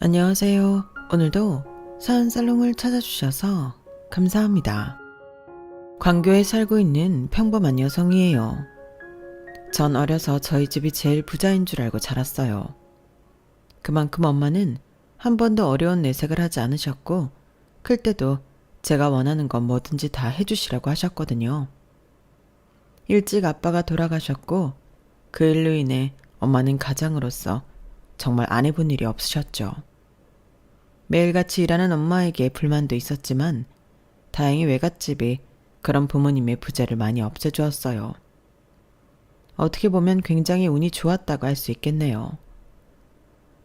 안녕하세요. 오늘도 사은살롱을 찾아주셔서 감사합니다. 광교에 살고 있는 평범한 여성이에요. 전 어려서 저희 집이 제일 부자인 줄 알고 자랐어요. 그만큼 엄마는 한 번도 어려운 내색을 하지 않으셨고, 클 때도 제가 원하는 건 뭐든지 다 해주시라고 하셨거든요. 일찍 아빠가 돌아가셨고, 그 일로 인해 엄마는 가장으로서 정말 안 해본 일이 없으셨죠. 매일같이 일하는 엄마에게 불만도 있었지만 다행히 외갓집이 그런 부모님의 부재를 많이 없애주었어요. 어떻게 보면 굉장히 운이 좋았다고 할 수 있겠네요.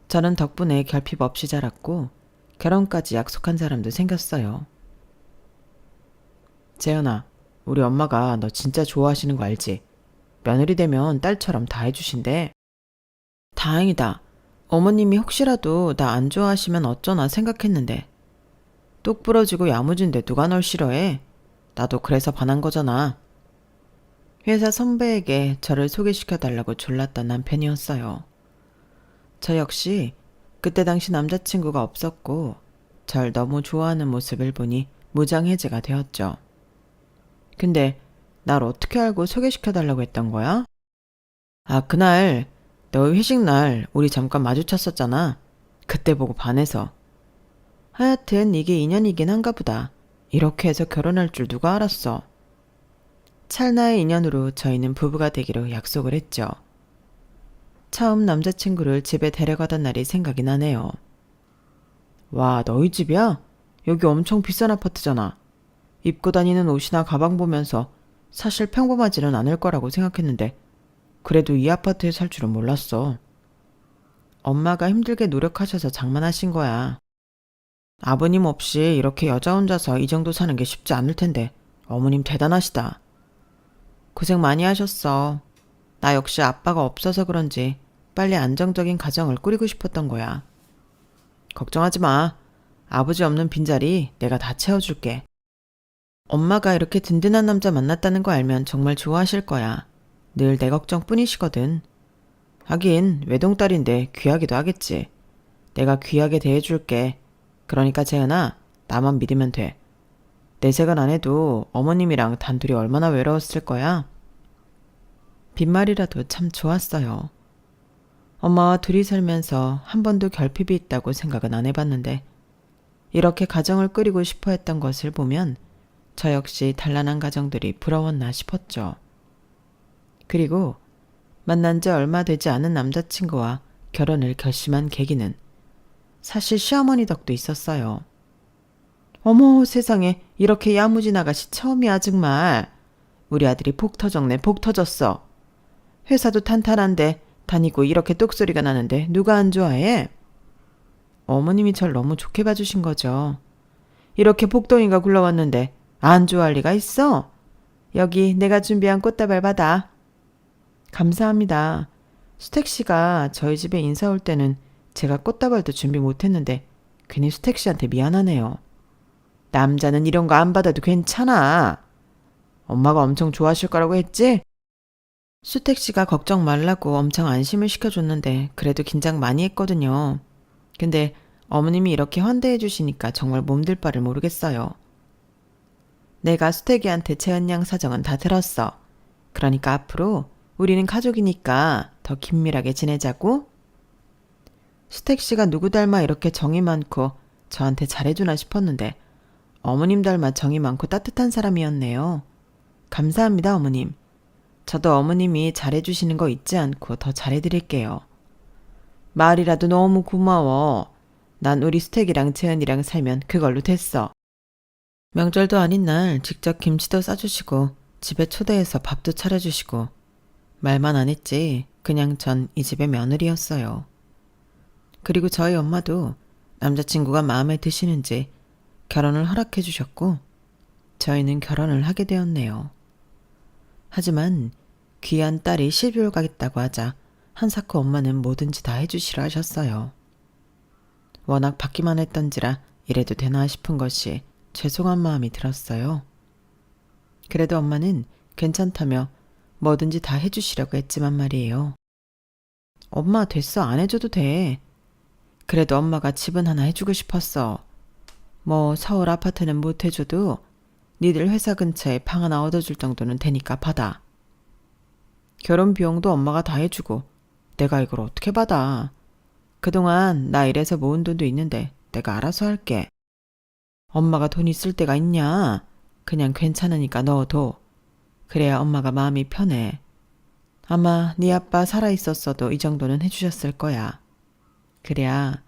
저는 덕분에 결핍 없이 자랐고 결혼까지 약속한 사람도 생겼어요. 재현아, 우리 엄마가 너 진짜 좋아하시는 거 알지? 며느리 되면 딸처럼 다 해주신대. 다행이다. 어머님이 혹시라도 나 안 좋아하시면 어쩌나 생각했는데. 똑 부러지고 야무진데 누가 널 싫어해? 나도 그래서 반한 거잖아. 회사 선배에게 저를 소개시켜달라고 졸랐던 남편이었어요. 저 역시 그때 당시 남자친구가 없었고 절 너무 좋아하는 모습을 보니 무장해제가 되었죠. 근데 날 어떻게 알고 소개시켜달라고 했던 거야? 아, 그날 너희 회식 날 우리 잠깐 마주쳤었잖아. 그때 보고 반해서. 하여튼 이게 인연이긴 한가 보다. 이렇게 해서 결혼할 줄 누가 알았어. 찰나의 인연으로 저희는 부부가 되기로 약속을 했죠. 처음 남자친구를 집에 데려가던 날이 생각이 나네요. 와, 너희 집이야? 여기 엄청 비싼 아파트잖아. 입고 다니는 옷이나 가방 보면서 사실 평범하지는 않을 거라고 생각했는데 그래도 이 아파트에 살 줄은 몰랐어. 엄마가 힘들게 노력하셔서 장만하신 거야. 아버님 없이 이렇게 여자 혼자서 이 정도 사는 게 쉽지 않을 텐데 어머님 대단하시다. 고생 많이 하셨어. 나 역시 아빠가 없어서 그런지 빨리 안정적인 가정을 꾸리고 싶었던 거야. 걱정하지 마. 아버지 없는 빈자리 내가 다 채워줄게. 엄마가 이렇게 든든한 남자 만났다는 거 알면 정말 좋아하실 거야. 늘 내 걱정뿐이시거든. 하긴 외동딸인데 귀하기도 하겠지. 내가 귀하게 대해줄게. 그러니까 재은아, 나만 믿으면 돼. 내색은 안 해도 어머님이랑 단둘이 얼마나 외로웠을 거야? 빈말이라도 참 좋았어요. 엄마와 둘이 살면서 한 번도 결핍이 있다고 생각은 안 해봤는데 이렇게 가정을 꾸리고 싶어 했던 것을 보면 저 역시 단란한 가정들이 부러웠나 싶었죠. 그리고 만난 지 얼마 되지 않은 남자친구와 결혼을 결심한 계기는 사실 시어머니 덕도 있었어요. 어머 세상에 이렇게 야무진 아가씨 처음이야 정말. 우리 아들이 복 터졌네 복 터졌어. 회사도 탄탄한데 다니고 이렇게 똑소리가 나는데 누가 안 좋아해? 어머님이 절 너무 좋게 봐주신 거죠. 이렇게 복덩이가 굴러왔는데 안 좋아할 리가 있어? 여기 내가 준비한 꽃다발 받아. 감사합니다. 수택 씨가 저희 집에 인사 올 때는 제가 꽃다발도 준비 못했는데 괜히 수택 씨한테 미안하네요. 남자는 이런 거 안 받아도 괜찮아. 엄마가 엄청 좋아하실 거라고 했지? 수택 씨가 걱정 말라고 엄청 안심을 시켜줬는데 그래도 긴장 많이 했거든요. 근데 어머님이 이렇게 환대해 주시니까 정말 몸둘 바를 모르겠어요. 내가 수택이한테 채은 양 사정은 다 들었어. 그러니까 앞으로 우리는 가족이니까 더 긴밀하게 지내자고. 수택 씨가 누구 닮아 이렇게 정이 많고 저한테 잘해주나 싶었는데 어머님 닮아 정이 많고 따뜻한 사람이었네요. 감사합니다, 어머님. 저도 어머님이 잘해주시는 거 잊지 않고 더 잘해드릴게요. 말이라도 너무 고마워. 난 우리 수택이랑 재은이랑 살면 그걸로 됐어. 명절도 아닌 날 직접 김치도 싸주시고 집에 초대해서 밥도 차려주시고 말만 안 했지 그냥 전 이 집의 며느리였어요. 그리고 저희 엄마도 남자친구가 마음에 드시는지 결혼을 허락해 주셨고 저희는 결혼을 하게 되었네요. 하지만 귀한 딸이 12월 가겠다고 하자 한사코 엄마는 뭐든지 다 해주시라 하셨어요. 워낙 받기만 했던지라 이래도 되나 싶은 것이 죄송한 마음이 들었어요. 그래도 엄마는 괜찮다며 뭐든지 다 해주시라고 했지만 말이에요. 엄마 됐어 안 해줘도 돼. 그래도 엄마가 집은 하나 해주고 싶었어. 뭐 서울 아파트는 못 해줘도 니들 회사 근처에 방 하나 얻어줄 정도는 되니까 받아. 결혼 비용도 엄마가 다 해주고 내가 이걸 어떻게 받아. 그동안 나 일해서 모은 돈도 있는데 내가 알아서 할게. 엄마가 돈 있을 때가 있냐? 그냥 괜찮으니까 넣어둬. 그래야 엄마가 마음이 편해. 아마 네 아빠 살아있었어도 이 정도는 해주셨을 거야. 그래야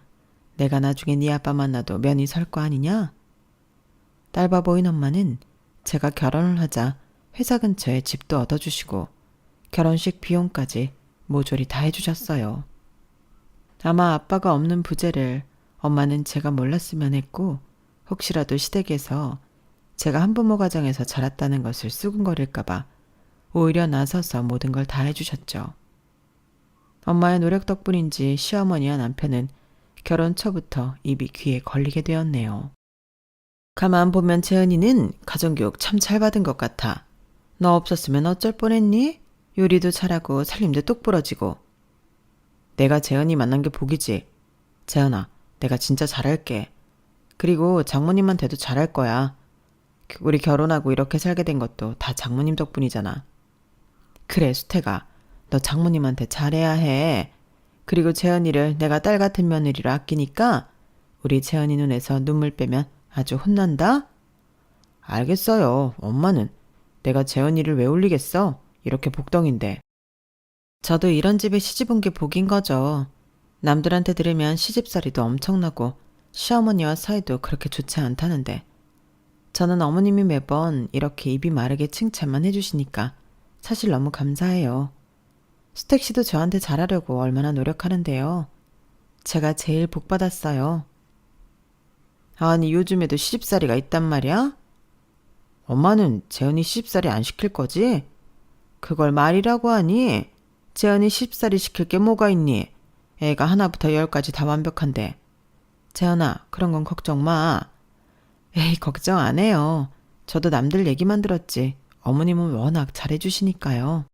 내가 나중에 네 아빠 만나도 면이 설 거 아니냐? 딸바 보인 엄마는 제가 결혼을 하자 회사 근처에 집도 얻어주시고 결혼식 비용까지 모조리 다 해주셨어요. 아마 아빠가 없는 부재를 엄마는 제가 몰랐으면 했고 혹시라도 시댁에서 제가 한부모 가정에서 자랐다는 것을 수군거릴까봐 오히려 나서서 모든 걸 다 해주셨죠. 엄마의 노력 덕분인지 시어머니와 남편은 결혼 초부터 입이 귀에 걸리게 되었네요. 가만 보면 재은이는 가정교육 참 잘 받은 것 같아. 너 없었으면 어쩔 뻔했니? 요리도 잘하고 살림도 똑부러지고. 내가 재은이 만난 게 복이지. 재은아, 내가 진짜 잘할게. 그리고 장모님한테도 잘할 거야. 우리 결혼하고 이렇게 살게 된 것도 다 장모님 덕분이잖아. 그래, 수태가. 너 장모님한테 잘해야 해. 그리고 재은이를 내가 딸 같은 며느리로 아끼니까 우리 재은이 눈에서 눈물 빼면 아주 혼난다? 알겠어요. 엄마는. 내가 재은이를 왜 울리겠어? 이렇게 복덩인데. 저도 이런 집에 시집 온 게 복인 거죠. 남들한테 들으면 시집살이도 엄청나고 시어머니와 사이도 그렇게 좋지 않다는데 저는 어머님이 매번 이렇게 입이 마르게 칭찬만 해주시니까 사실 너무 감사해요. 수택 씨도 저한테 잘하려고 얼마나 노력하는데요. 제가 제일 복 받았어요. 아니 요즘에도 시집살이가 있단 말이야? 엄마는 재은이 시집살이 안 시킬 거지? 그걸 말이라고 하니? 재은이 시집살이 시킬 게 뭐가 있니? 애가 하나부터 열까지 다 완벽한데. 재은아, 그런 건 걱정 마. 에이, 걱정 안 해요. 저도 남들 얘기만 들었지. 어머님은 워낙 잘해주시니까요.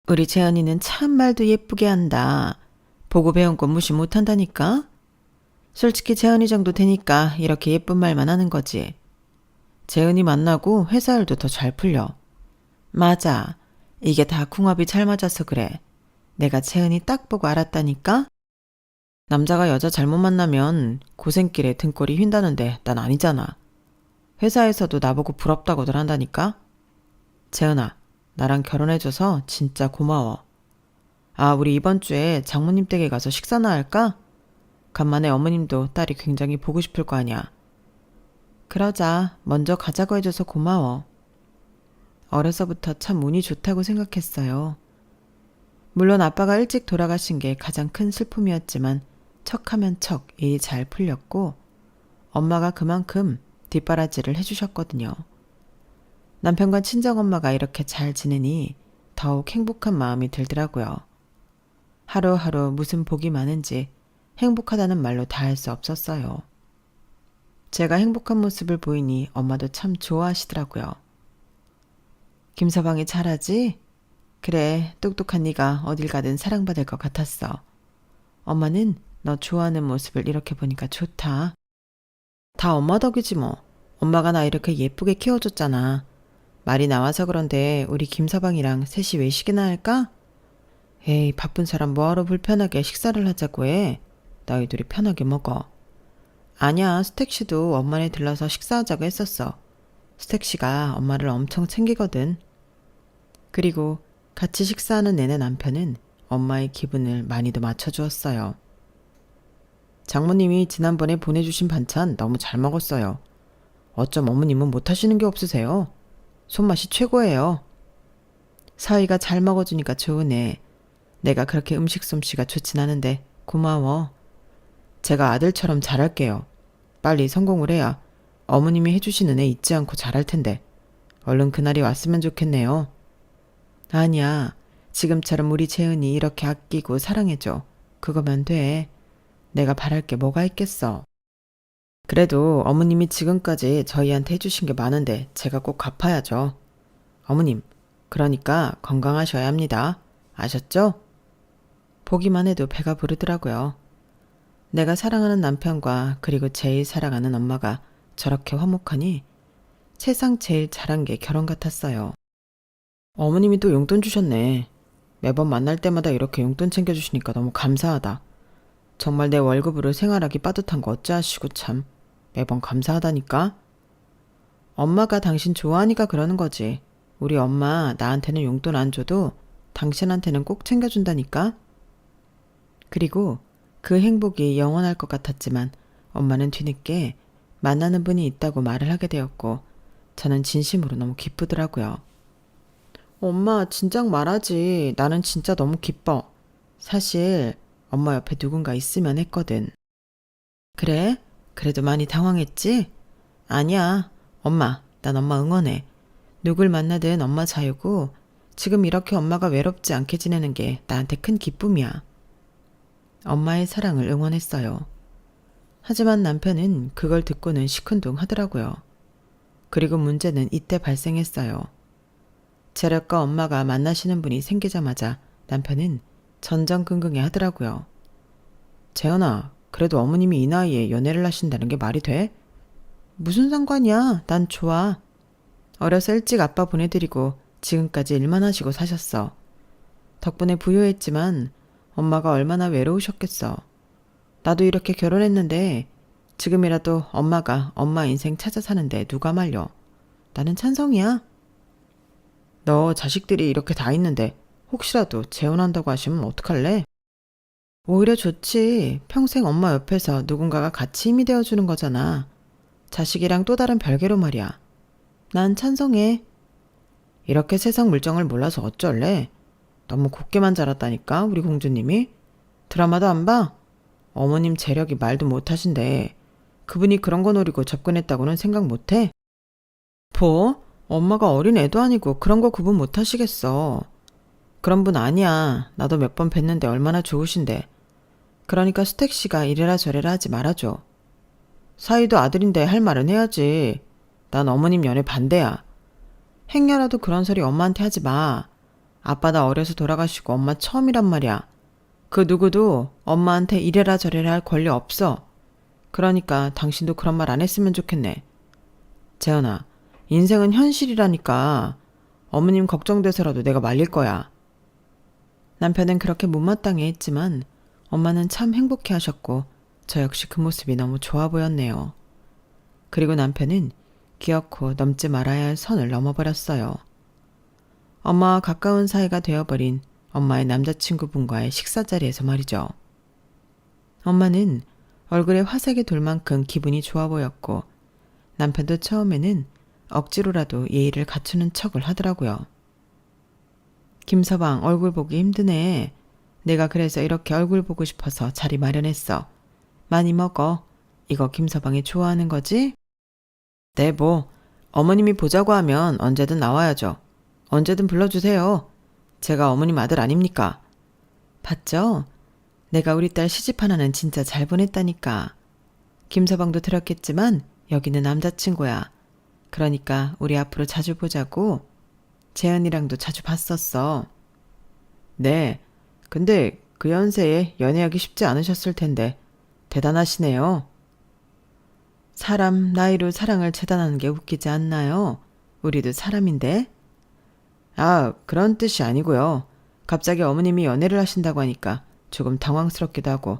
우리 재은이는 참 말도 예쁘게 한다. 보고 배운 거 무시 못한다니까? 솔직히 재은이 정도 되니까 이렇게 예쁜 말만 하는 거지. 재은이 만나고 회사 일도 더 잘 풀려. 맞아. 이게 다 궁합이 잘 맞아서 그래. 내가 재은이 딱 보고 알았다니까? 남자가 여자 잘못 만나면 고생길에 등골이 휜다는데 난 아니잖아. 회사에서도 나보고 부럽다고들 한다니까? 재은아, 나랑 결혼해줘서 진짜 고마워. 아, 우리 이번 주에 장모님 댁에 가서 식사나 할까? 간만에 어머님도 딸이 굉장히 보고 싶을 거 아니야. 그러자. 먼저 가자고 해줘서 고마워. 어려서부터 참 운이 좋다고 생각했어요. 물론 아빠가 일찍 돌아가신 게 가장 큰 슬픔이었지만 척하면 척 일이 잘 풀렸고 엄마가 그만큼 뒷바라지를 해주셨거든요. 남편과 친정엄마가 이렇게 잘 지내니 더욱 행복한 마음이 들더라고요. 하루하루 무슨 복이 많은지 행복하다는 말로 다 할 수 없었어요. 제가 행복한 모습을 보이니 엄마도 참 좋아하시더라고요. 김서방이 잘하지? 그래, 똑똑한 네가 어딜 가든 사랑받을 것 같았어. 엄마는 너 좋아하는 모습을 이렇게 보니까 좋다. 다 엄마 덕이지 뭐. 엄마가 나 이렇게 예쁘게 키워줬잖아. 말이 나와서 그런데 우리 김서방이랑 셋이 외식이나 할까? 에이, 바쁜 사람 뭐하러 불편하게 식사를 하자고 해. 너희들이 편하게 먹어. 아니야, 스택씨도 엄마네 들러서 식사하자고 했었어. 스택씨가 엄마를 엄청 챙기거든. 그리고 같이 식사하는 내내 남편은 엄마의 기분을 많이도 맞춰주었어요. 장모님이 지난번에 보내주신 반찬 너무 잘 먹었어요. 어쩜 어머님은 못하시는 게 없으세요? 손맛이 최고예요. 사위가 잘 먹어주니까 좋으네. 내가 그렇게 음식 솜씨가 좋진 않은데 고마워. 제가 아들처럼 잘할게요. 빨리 성공을 해야 어머님이 해주신 은혜 잊지 않고 잘할 텐데 얼른 그날이 왔으면 좋겠네요. 아니야. 지금처럼 우리 재은이 이렇게 아끼고 사랑해줘. 그거면 돼. 내가 바랄 게 뭐가 있겠어. 그래도 어머님이 지금까지 저희한테 해주신 게 많은데 제가 꼭 갚아야죠. 어머님, 그러니까 건강하셔야 합니다. 아셨죠? 보기만 해도 배가 부르더라고요. 내가 사랑하는 남편과 그리고 제일 사랑하는 엄마가 저렇게 화목하니 세상 제일 잘한 게 결혼 같았어요. 어머님이 또 용돈 주셨네. 매번 만날 때마다 이렇게 용돈 챙겨주시니까 너무 감사하다. 정말 내 월급으로 생활하기 빠듯한 거 어찌하시고 참. 매번 감사하다니까. 엄마가 당신 좋아하니까 그러는 거지. 우리 엄마 나한테는 용돈 안 줘도 당신한테는 꼭 챙겨준다니까. 그리고 그 행복이 영원할 것 같았지만 엄마는 뒤늦게 만나는 분이 있다고 말을 하게 되었고 저는 진심으로 너무 기쁘더라고요. 엄마 진작 말하지. 나는 진짜 너무 기뻐. 사실 엄마 옆에 누군가 있으면 했거든. 그래? 그래도 많이 당황했지? 아니야. 엄마, 난 엄마 응원해. 누굴 만나든 엄마 자유고 지금 이렇게 엄마가 외롭지 않게 지내는 게 나한테 큰 기쁨이야. 엄마의 사랑을 응원했어요. 하지만 남편은 그걸 듣고는 시큰둥 하더라고요. 그리고 문제는 이때 발생했어요. 재력과 엄마가 만나시는 분이 생기자마자 남편은 전전긍긍해 하더라고요. 재현아, 그래도 어머님이 이 나이에 연애를 하신다는 게 말이 돼? 무슨 상관이야? 난 좋아. 어려서 일찍 아빠 보내드리고 지금까지 일만 하시고 사셨어. 덕분에 부유했지만 엄마가 얼마나 외로우셨겠어. 나도 이렇게 결혼했는데 지금이라도 엄마가 엄마 인생 찾아 사는데 누가 말려. 나는 찬성이야. 너 자식들이 이렇게 다 있는데 혹시라도 재혼한다고 하시면 어떡할래? 오히려 좋지. 평생 엄마 옆에서 누군가가 같이 힘이 되어주는 거잖아. 자식이랑 또 다른 별개로 말이야. 난 찬성해. 이렇게 세상 물정을 몰라서 어쩔래? 너무 곱게만 자랐다니까 우리 공주님이. 드라마도 안 봐? 어머님 재력이 말도 못하신데 그분이 그런 거 노리고 접근했다고는 생각 못해? 뭐? 엄마가 어린 애도 아니고 그런 거 구분 못하시겠어. 그런 분 아니야. 나도 몇 번 뵀는데 얼마나 좋으신데. 그러니까 수택 씨가 이래라 저래라 하지 말아줘. 사위도 아들인데 할 말은 해야지. 난 어머님 연애 반대야. 행여라도 그런 소리 엄마한테 하지 마. 아빠 나 어려서 돌아가시고 엄마 처음이란 말이야. 그 누구도 엄마한테 이래라 저래라 할 권리 없어. 그러니까 당신도 그런 말 안 했으면 좋겠네. 재현아, 인생은 현실이라니까. 어머님 걱정돼서라도 내가 말릴 거야. 남편은 그렇게 못마땅해 했지만 엄마는 참 행복해 하셨고 저 역시 그 모습이 너무 좋아 보였네요. 그리고 남편은 기어코 넘지 말아야 할 선을 넘어버렸어요. 엄마와 가까운 사이가 되어버린 엄마의 남자친구분과의 식사 자리에서 말이죠. 엄마는 얼굴에 화색이 돌 만큼 기분이 좋아 보였고 남편도 처음에는 억지로라도 예의를 갖추는 척을 하더라고요. 김서방 얼굴 보기 힘드네. 내가 그래서 이렇게 얼굴 보고 싶어서 자리 마련했어. 많이 먹어. 이거 김서방이 좋아하는 거지? 네, 뭐 어머님이 보자고 하면 언제든 나와야죠. 언제든 불러주세요. 제가 어머님 아들 아닙니까? 봤죠? 내가 우리 딸 시집 하나는 진짜 잘 보냈다니까. 김서방도 들었겠지만 여기는 남자친구야. 그러니까 우리 앞으로 자주 보자고. 재현이랑도 자주 봤었어. 네, 근데 그 연세에 연애하기 쉽지 않으셨을 텐데 대단하시네요. 사람 나이로 사랑을 재단하는 게 웃기지 않나요? 우리도 사람인데. 아, 그런 뜻이 아니고요. 갑자기 어머님이 연애를 하신다고 하니까 조금 당황스럽기도 하고.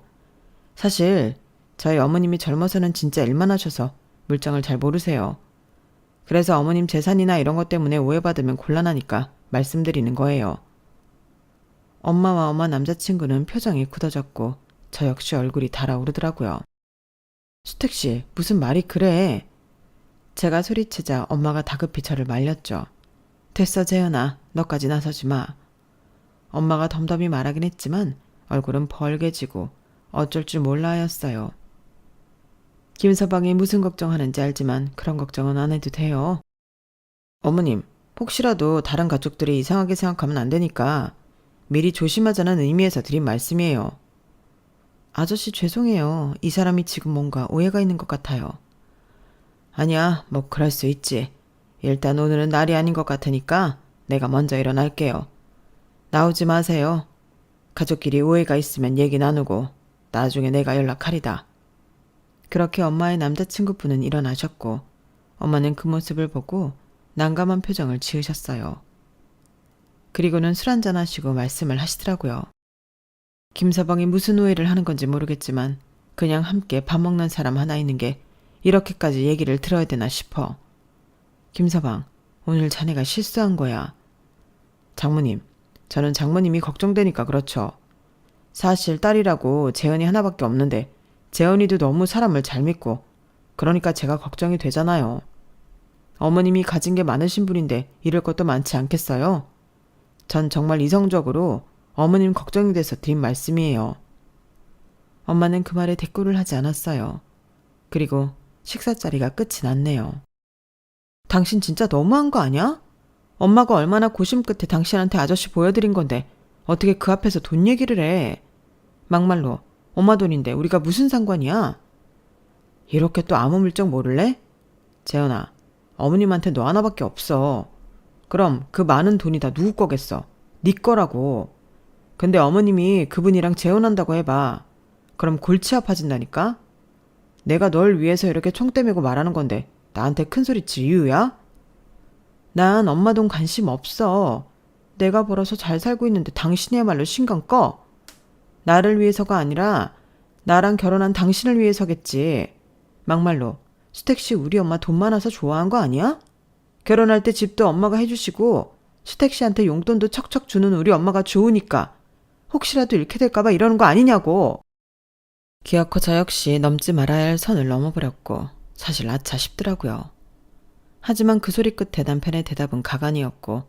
사실 저희 어머님이 젊어서는 진짜 일만 하셔서 물정을 잘 모르세요. 그래서 어머님 재산이나 이런 것 때문에 오해받으면 곤란하니까 말씀드리는 거예요. 엄마와 엄마 남자친구는 표정이 굳어졌고 저 역시 얼굴이 달아오르더라고요. 수택 씨, 무슨 말이 그래? 제가 소리치자 엄마가 다급히 저를 말렸죠. 됐어, 재현아. 너까지 나서지 마. 엄마가 덤덤히 말하긴 했지만 얼굴은 벌개지고 어쩔 줄 몰라 하였어요. 김서방이 무슨 걱정하는지 알지만 그런 걱정은 안 해도 돼요. 어머님, 혹시라도 다른 가족들이 이상하게 생각하면 안 되니까 미리 조심하자는 의미에서 드린 말씀이에요. 아저씨 죄송해요. 이 사람이 지금 뭔가 오해가 있는 것 같아요. 아니야, 뭐 그럴 수 있지. 일단 오늘은 날이 아닌 것 같으니까 내가 먼저 일어날게요. 나오지 마세요. 가족끼리 오해가 있으면 얘기 나누고 나중에 내가 연락하리다. 그렇게 엄마의 남자친구분은 일어나셨고 엄마는 그 모습을 보고 난감한 표정을 지으셨어요. 그리고는 술 한잔 하시고 말씀을 하시더라고요. 김서방이 무슨 오해를 하는 건지 모르겠지만 그냥 함께 밥 먹는 사람 하나 있는 게 이렇게까지 얘기를 들어야 되나 싶어. 김서방, 오늘 자네가 실수한 거야. 장모님, 저는 장모님이 걱정되니까 그렇죠. 사실 딸이라고 재은이 하나밖에 없는데 재은이도 너무 사람을 잘 믿고 그러니까 제가 걱정이 되잖아요. 어머님이 가진 게 많으신 분인데 잃을 것도 많지 않겠어요? 전 정말 이성적으로 어머님 걱정이 돼서 드린 말씀이에요. 엄마는 그 말에 대꾸를 하지 않았어요. 그리고 식사 자리가 끝이 났네요. 당신 진짜 너무한 거 아니야? 엄마가 얼마나 고심 끝에 당신한테 아저씨 보여드린 건데 어떻게 그 앞에서 돈 얘기를 해. 막말로 엄마 돈인데 우리가 무슨 상관이야? 이렇게 또 아무 물정 모를래? 재현아, 어머님한테 너 하나밖에 없어. 그럼 그 많은 돈이 다 누구 거겠어? 네 거라고. 근데 어머님이 그분이랑 재혼한다고 해봐. 그럼 골치 아파진다니까? 내가 널 위해서 이렇게 총대 메고 말하는 건데 나한테 큰소리 칠 이유야? 난 엄마 돈 관심 없어. 내가 벌어서 잘 살고 있는데 당신이야말로 신경 꺼. 나를 위해서가 아니라 나랑 결혼한 당신을 위해서겠지. 막말로 수택 씨 우리 엄마 돈 많아서 좋아한 거 아니야? 결혼할 때 집도 엄마가 해주시고 수택 씨한테 용돈도 척척 주는 우리 엄마가 좋으니까 혹시라도 잃게 될까봐 이러는 거 아니냐고. 기어코 저 역시 넘지 말아야 할 선을 넘어버렸고 사실 아차 싶더라고요. 하지만 그 소리 끝에 남편의 대답은 가관이었고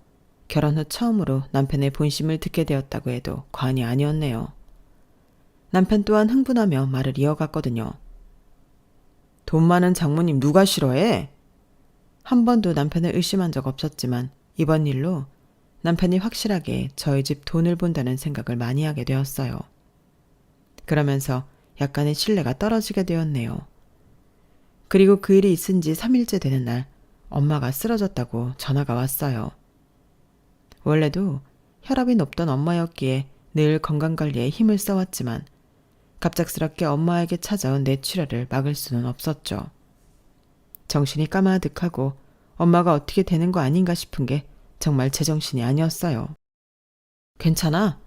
결혼 후 처음으로 남편의 본심을 듣게 되었다고 해도 과언이 아니었네요. 남편 또한 흥분하며 말을 이어갔거든요. 돈 많은 장모님 누가 싫어해? 한 번도 남편을 의심한 적 없었지만 이번 일로 남편이 확실하게 저희 집 돈을 본다는 생각을 많이 하게 되었어요. 그러면서 약간의 신뢰가 떨어지게 되었네요. 그리고 그 일이 있은 지 3일째 되는 날 엄마가 쓰러졌다고 전화가 왔어요. 원래도 혈압이 높던 엄마였기에 늘 건강관리에 힘을 써왔지만 갑작스럽게 엄마에게 찾아온 뇌출혈을 막을 수는 없었죠. 정신이 까마득하고 엄마가 어떻게 되는 거 아닌가 싶은 게 정말 제정신이 아니었어요. 괜찮아?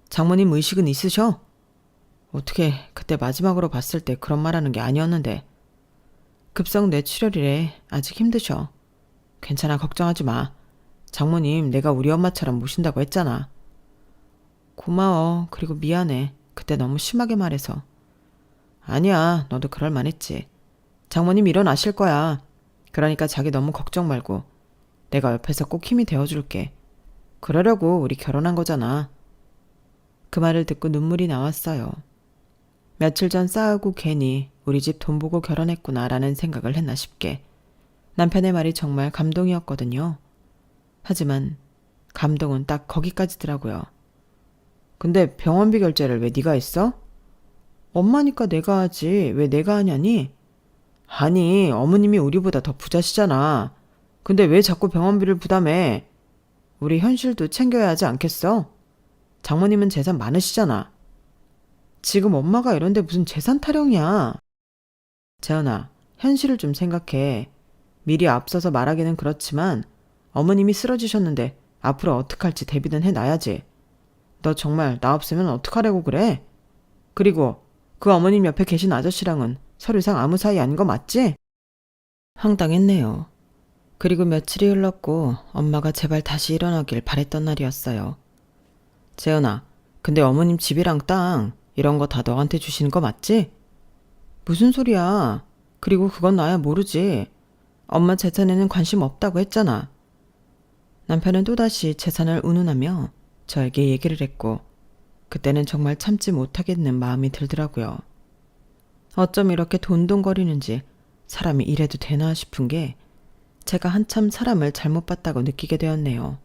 장모님 의식은 있으셔? 어떻게 그때 마지막으로 봤을 때 그런 말하는 게 아니었는데. 급성 뇌출혈이래. 아직 힘드셔. 괜찮아, 걱정하지 마. 장모님 내가 우리 엄마처럼 모신다고 했잖아. 고마워. 그리고 미안해. 그때 너무 심하게 말해서. 아니야, 너도 그럴 만했지. 장모님 일어나실 거야. 그러니까 자기 너무 걱정 말고 내가 옆에서 꼭 힘이 되어줄게. 그러려고 우리 결혼한 거잖아. 그 말을 듣고 눈물이 나왔어요. 며칠 전 싸우고 괜히 우리 집 돈 보고 결혼했구나라는 생각을 했나 싶게 남편의 말이 정말 감동이었거든요. 하지만 감동은 딱 거기까지더라고요. 근데 병원비 결제를 왜 네가 했어? 엄마니까 내가 하지 왜 내가 하냐니? 아니 어머님이 우리보다 더 부자시잖아. 근데 왜 자꾸 병원비를 부담해? 우리 현실도 챙겨야 하지 않겠어? 장모님은 재산 많으시잖아. 지금 엄마가 이런데 무슨 재산 타령이야. 재현아, 현실을 좀 생각해. 미리 앞서서 말하기는 그렇지만 어머님이 쓰러지셨는데 앞으로 어떡할지 대비는 해놔야지. 너 정말 나 없으면 어떡하려고 그래? 그리고 그 어머님 옆에 계신 아저씨랑은 서류상 아무 사이 아닌 거 맞지? 황당했네요. 그리고 며칠이 흘렀고 엄마가 제발 다시 일어나길 바랬던 날이었어요. 재현아, 근데 어머님 집이랑 땅 이런 거 다 너한테 주시는 거 맞지? 무슨 소리야. 그리고 그건 나야 모르지. 엄마 재산에는 관심 없다고 했잖아. 남편은 또다시 재산을 운운하며 저에게 얘기를 했고 그때는 정말 참지 못하겠는 마음이 들더라고요. 어쩜 이렇게 돈돈거리는지 사람이 이래도 되나 싶은 게 제가 한참 사람을 잘못 봤다고 느끼게 되었네요.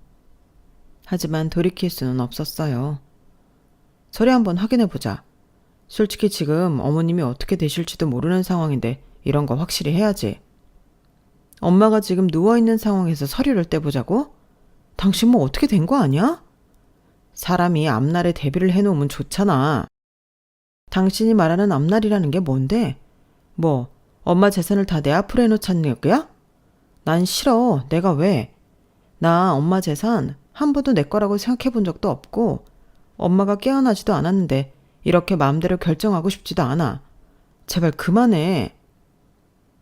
하지만 돌이킬 수는 없었어요. 소리 한번 확인해보자. 솔직히 지금 어머님이 어떻게 되실지도 모르는 상황인데 이런 거 확실히 해야지. 엄마가 지금 누워있는 상황에서 서류를 떼보자고? 당신 뭐 어떻게 된 거 아니야? 사람이 앞날에 대비를 해놓으면 좋잖아. 당신이 말하는 앞날이라는 게 뭔데? 뭐 엄마 재산을 다 내 앞으로 해놓자는 얘기야? 난 싫어. 내가 왜? 나 엄마 재산 한 번도 내 거라고 생각해 본 적도 없고 엄마가 깨어나지도 않았는데 이렇게 마음대로 결정하고 싶지도 않아. 제발 그만해.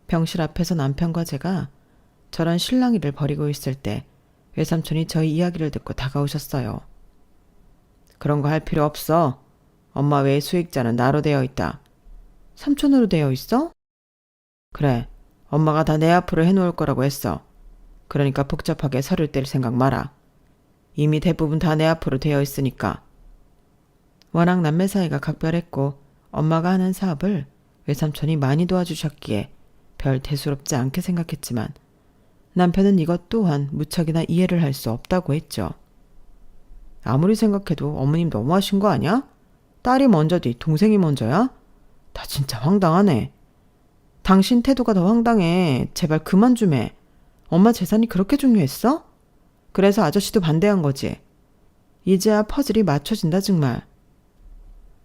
병실 앞에서 남편과 제가 저런 실랑이를 벌이고 있을 때 외삼촌이 저희 이야기를 듣고 다가오셨어요. 그런 거 할 필요 없어. 엄마 외에 수익자는 나로 되어 있다. 삼촌으로 되어 있어? 그래. 엄마가 다 내 앞으로 해놓을 거라고 했어. 그러니까 복잡하게 서를 뗄 생각 마라. 이미 대부분 다 내 앞으로 되어 있으니까. 워낙 남매 사이가 각별했고 엄마가 하는 사업을 외삼촌이 많이 도와주셨기에 별 대수롭지 않게 생각했지만 남편은 이것 또한 무척이나 이해를 할 수 없다고 했죠. 아무리 생각해도 어머님 너무하신 거 아니야? 딸이 먼저지 동생이 먼저야? 나 진짜 황당하네. 당신 태도가 더 황당해. 제발 그만 좀 해. 엄마 재산이 그렇게 중요했어? 그래서 아저씨도 반대한 거지. 이제야 퍼즐이 맞춰진다 정말.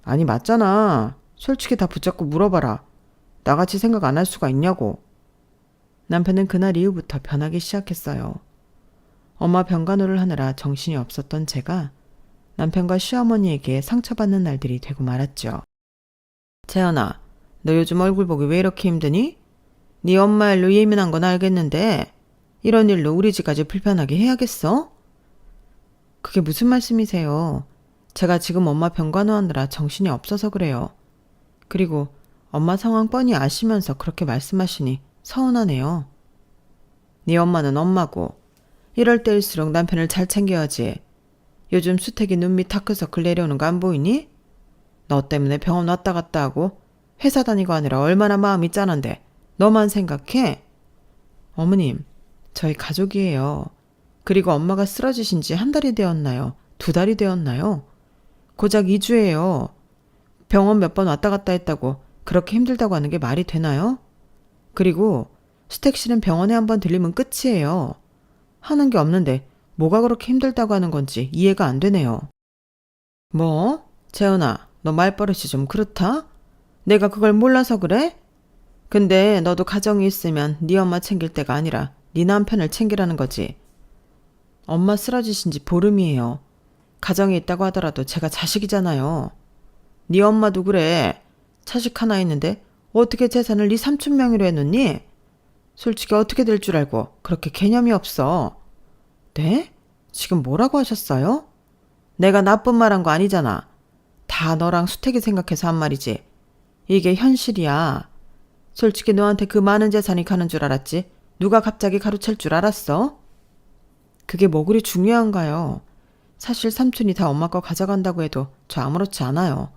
아니 맞잖아. 솔직히 다 붙잡고 물어봐라. 나같이 생각 안 할 수가 있냐고. 남편은 그날 이후부터 변하기 시작했어요. 엄마 병간호를 하느라 정신이 없었던 제가 남편과 시어머니에게 상처받는 날들이 되고 말았죠. 재현아, 너 요즘 얼굴 보기 왜 이렇게 힘드니? 네 엄마 일로 예민한 건 알겠는데 이런 일로 우리 집까지 불편하게 해야겠어? 그게 무슨 말씀이세요? 제가 지금 엄마 병간호하느라 정신이 없어서 그래요. 그리고 엄마 상황 뻔히 아시면서 그렇게 말씀하시니 서운하네요. 네 엄마는 엄마고 이럴 때일수록 남편을 잘 챙겨야지. 요즘 수택이 눈 밑 다크서클 내려오는 거 안 보이니? 너 때문에 병원 왔다 갔다 하고 회사 다니고 하느라 얼마나 마음이 짠한데 너만 생각해? 어머님, 저희 가족이에요. 그리고 엄마가 쓰러지신 지 한 달이 되었나요? 두 달이 되었나요? 고작 2주예요. 병원 몇 번 왔다 갔다 했다고 그렇게 힘들다고 하는 게 말이 되나요? 그리고 수택 씨는 병원에 한번 들리면 끝이에요. 하는 게 없는데 뭐가 그렇게 힘들다고 하는 건지 이해가 안 되네요. 뭐? 재훈아, 너 말버릇이 좀 그렇다? 내가 그걸 몰라서 그래? 근데 너도 가정이 있으면 네 엄마 챙길 때가 아니라 네 남편을 챙기라는 거지. 엄마 쓰러지신 지 보름이에요. 가정에 있다고 하더라도 제가 자식이잖아요. 네 엄마도 그래. 자식 하나 있는데 어떻게 재산을 네 삼촌 명의로 해놓니? 솔직히 어떻게 될 줄 알고 그렇게 개념이 없어. 네? 지금 뭐라고 하셨어요? 내가 나쁜 말 한 거 아니잖아. 다 너랑 수택이 생각해서 한 말이지. 이게 현실이야. 솔직히 너한테 그 많은 재산이 가는 줄 알았지? 누가 갑자기 가로챌 줄 알았어? 그게 뭐 그리 중요한가요? 사실 삼촌이 다 엄마 거 가져간다고 해도 저 아무렇지 않아요.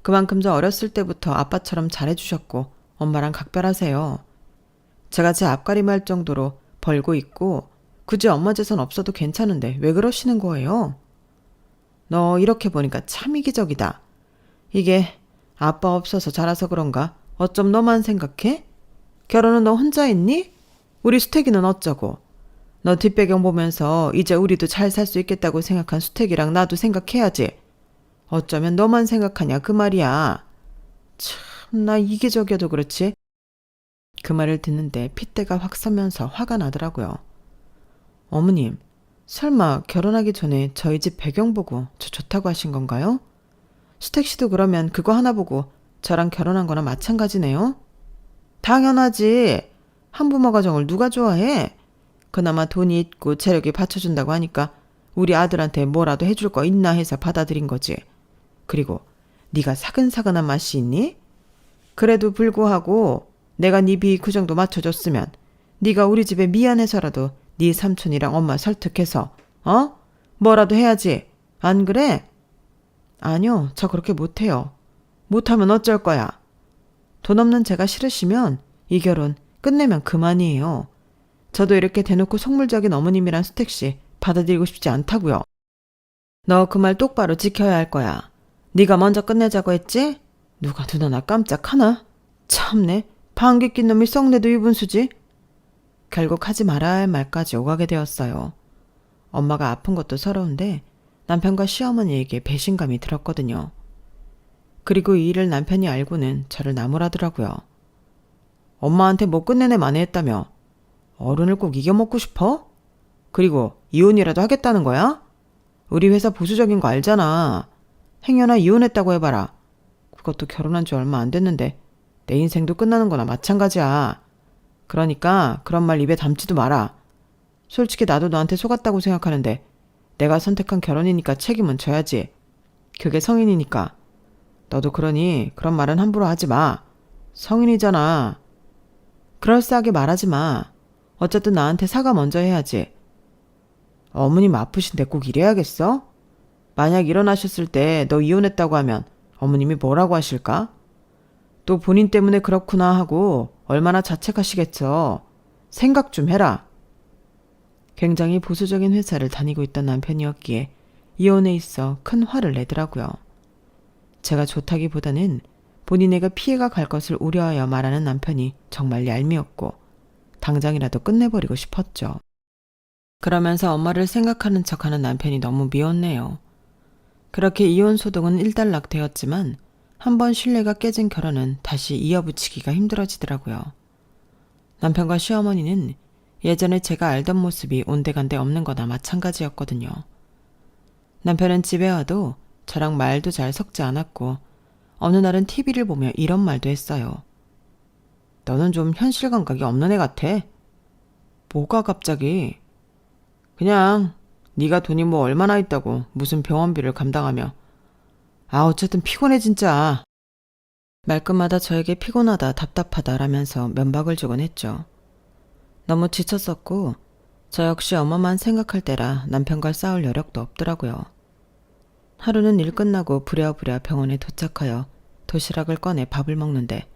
그만큼 저 어렸을 때부터 아빠처럼 잘해주셨고 엄마랑 각별하세요. 제가 제 앞가림할 정도로 벌고 있고 굳이 엄마 재산 없어도 괜찮은데 왜 그러시는 거예요? 너 이렇게 보니까 참 이기적이다. 이게 아빠 없어서 자라서 그런가? 어쩜 너만 생각해? 결혼은 너 혼자 했니? 우리 수택이는 어쩌고? 너 뒷배경 보면서 이제 우리도 잘 살 수 있겠다고 생각한 수택이랑 나도 생각해야지. 어쩌면 너만 생각하냐 그 말이야. 참 나 이기적이어도 그렇지. 그 말을 듣는데 핏대가 확 서면서 화가 나더라고요. 어머님, 설마 결혼하기 전에 저희 집 배경 보고 저 좋다고 하신 건가요? 수택 씨도 그러면 그거 하나 보고 저랑 결혼한 거나 마찬가지네요? 당연하지. 한부모 가정을 누가 좋아해? 그나마 돈이 있고 재력이 받쳐준다고 하니까 우리 아들한테 뭐라도 해줄 거 있나 해서 받아들인 거지. 그리고 네가 사근사근한 맛이 있니? 그래도 불구하고 내가 네 비위 그 정도 맞춰줬으면 네가 우리 집에 미안해서라도 네 삼촌이랑 엄마 설득해서 뭐라도 해야지. 안 그래? 아니요, 저 그렇게 못해요. 못하면 어쩔 거야. 돈 없는 제가 싫으시면 이 결혼 끝내면 그만이에요. 저도 이렇게 대놓고 속물적인 어머님이란 수택씨 받아들이고 싶지 않다고요. 너 그 말 똑바로 지켜야 할 거야. 네가 먼저 끝내자고 했지? 누가 눈 하나 깜짝하나? 참네, 방귀 낀 놈이 썩내도 유분수지. 결국 하지 말아야 할 말까지 오가게 되었어요. 엄마가 아픈 것도 서러운데 남편과 시어머니에게 배신감이 들었거든요. 그리고 이 일을 남편이 알고는 저를 나무라더라고요. 엄마한테 뭐 끝내내 만회했다며? 어른을 꼭 이겨먹고 싶어? 그리고 이혼이라도 하겠다는 거야? 우리 회사 보수적인 거 알잖아. 행여나 이혼했다고 해봐라. 그것도 결혼한 지 얼마 안 됐는데 내 인생도 끝나는 거나 마찬가지야. 그러니까 그런 말 입에 담지도 마라. 솔직히 나도 너한테 속았다고 생각하는데 내가 선택한 결혼이니까 책임은 져야지. 그게 성인이니까. 너도 그러니 그런 말은 함부로 하지 마. 성인이잖아. 그럴싸하게 말하지 마. 어쨌든 나한테 사과 먼저 해야지. 어머님 아프신데 꼭 이래야겠어? 만약 일어나셨을 때 너 이혼했다고 하면 어머님이 뭐라고 하실까? 또 본인 때문에 그렇구나 하고 얼마나 자책하시겠어. 생각 좀 해라. 굉장히 보수적인 회사를 다니고 있던 남편이었기에 이혼에 있어 큰 화를 내더라고요. 제가 좋다기보다는 본인에게 피해가 갈 것을 우려하여 말하는 남편이 정말 얄미웠고 당장이라도 끝내버리고 싶었죠. 그러면서 엄마를 생각하는 척하는 남편이 너무 미웠네요. 그렇게 이혼 소동은 일단락되었지만 한번 신뢰가 깨진 결혼은 다시 이어붙이기가 힘들어지더라고요. 남편과 시어머니는 예전에 제가 알던 모습이 온데간데 없는 거나 마찬가지였거든요. 남편은 집에 와도 저랑 말도 잘 섞지 않았고 어느 날은 TV를 보며 이런 말도 했어요. 너는 좀 현실 감각이 없는 애 같아. 뭐가 갑자기? 그냥 네가 돈이 뭐 얼마나 있다고 무슨 병원비를 감당하며. 어쨌든 피곤해 진짜. 말끝마다 저에게 피곤하다 답답하다라면서 면박을 주곤 했죠. 너무 지쳤었고 저 역시 엄마만 생각할 때라 남편과 싸울 여력도 없더라고요. 하루는 일 끝나고 부랴부랴 병원에 도착하여 도시락을 꺼내 밥을 먹는데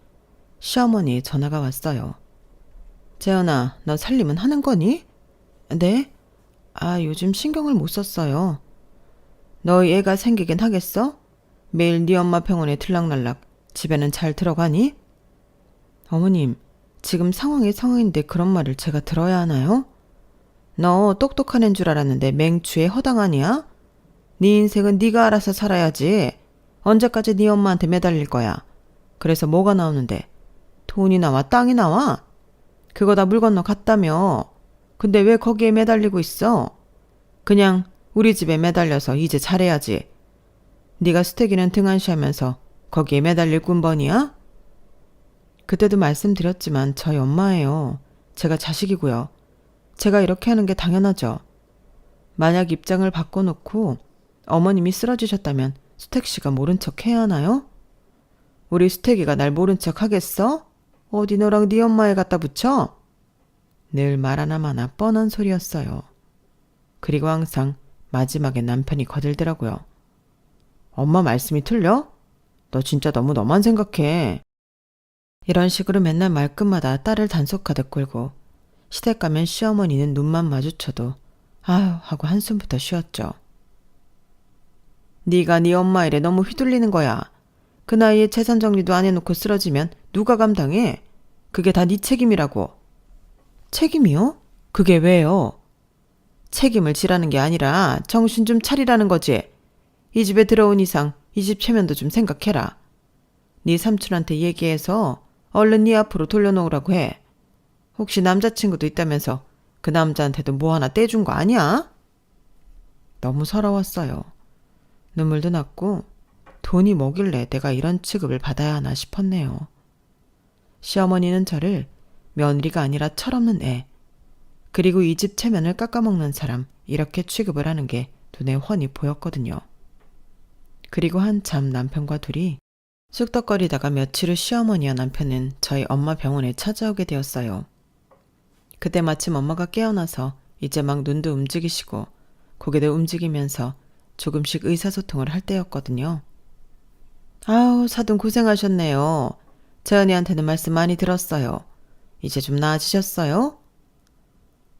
시어머니 전화가 왔어요. 재현아, 너 살림은 하는 거니? 네? 요즘 신경을 못 썼어요. 너희 애가 생기긴 하겠어? 매일 네 엄마 병원에 들락날락 집에는 잘 들어가니? 어머님, 지금 상황이 상황인데 그런 말을 제가 들어야 하나요? 너 똑똑한 애인 줄 알았는데 맹추에 허당하냐? 네 인생은 네가 알아서 살아야지. 언제까지 네 엄마한테 매달릴 거야. 그래서 뭐가 나오는데? 돈이 나와 땅이 나와? 그거 다 물 건너 갔다며. 근데 왜 거기에 매달리고 있어? 그냥 우리 집에 매달려서 이제 잘해야지. 네가 수태기는 등한시하면서 거기에 매달릴 꾼번이야? 그때도 말씀드렸지만 저희 엄마예요. 제가 자식이고요. 제가 이렇게 하는 게 당연하죠. 만약 입장을 바꿔놓고 어머님이 쓰러지셨다면 수택 씨가 모른 척 해야 하나요? 우리 수택이가 날 모른 척 하겠어? 어디 너랑 네 엄마에 갖다 붙여? 늘 말 하나마나 뻔한 소리였어요. 그리고 항상 마지막에 남편이 거들더라고요. 엄마 말씀이 틀려? 너 진짜 너무 너만 생각해. 이런 식으로 맨날 말끝마다 딸을 단속하듯 굴고 시댁 가면 시어머니는 눈만 마주쳐도 아휴 하고 한숨부터 쉬었죠. 네가 네 엄마 일에 너무 휘둘리는 거야. 그 나이에 재산 정리도 안 해놓고 쓰러지면 누가 감당해? 그게 다 네 책임이라고. 책임이요? 그게 왜요? 책임을 지라는 게 아니라 정신 좀 차리라는 거지. 이 집에 들어온 이상 이 집 체면도 좀 생각해라. 네 삼촌한테 얘기해서 얼른 네 앞으로 돌려놓으라고 해. 혹시 남자친구도 있다면서 그 남자한테도 뭐 하나 떼준 거 아니야? 너무 서러웠어요. 눈물도 났고 돈이 뭐길래 내가 이런 취급을 받아야 하나 싶었네요. 시어머니는 저를 며느리가 아니라 철없는 애, 그리고 이 집 체면을 깎아먹는 사람 이렇게 취급을 하는 게 눈에 훤히 보였거든요. 그리고 한참 남편과 둘이 쑥덕거리다가 며칠 후 시어머니와 남편은 저희 엄마 병원에 찾아오게 되었어요. 그때 마침 엄마가 깨어나서 이제 막 눈도 움직이시고 고개도 움직이면서 조금씩 의사소통을 할 때였거든요. 아우, 사돈 고생하셨네요. 재현이한테는 말씀 많이 들었어요. 이제 좀 나아지셨어요?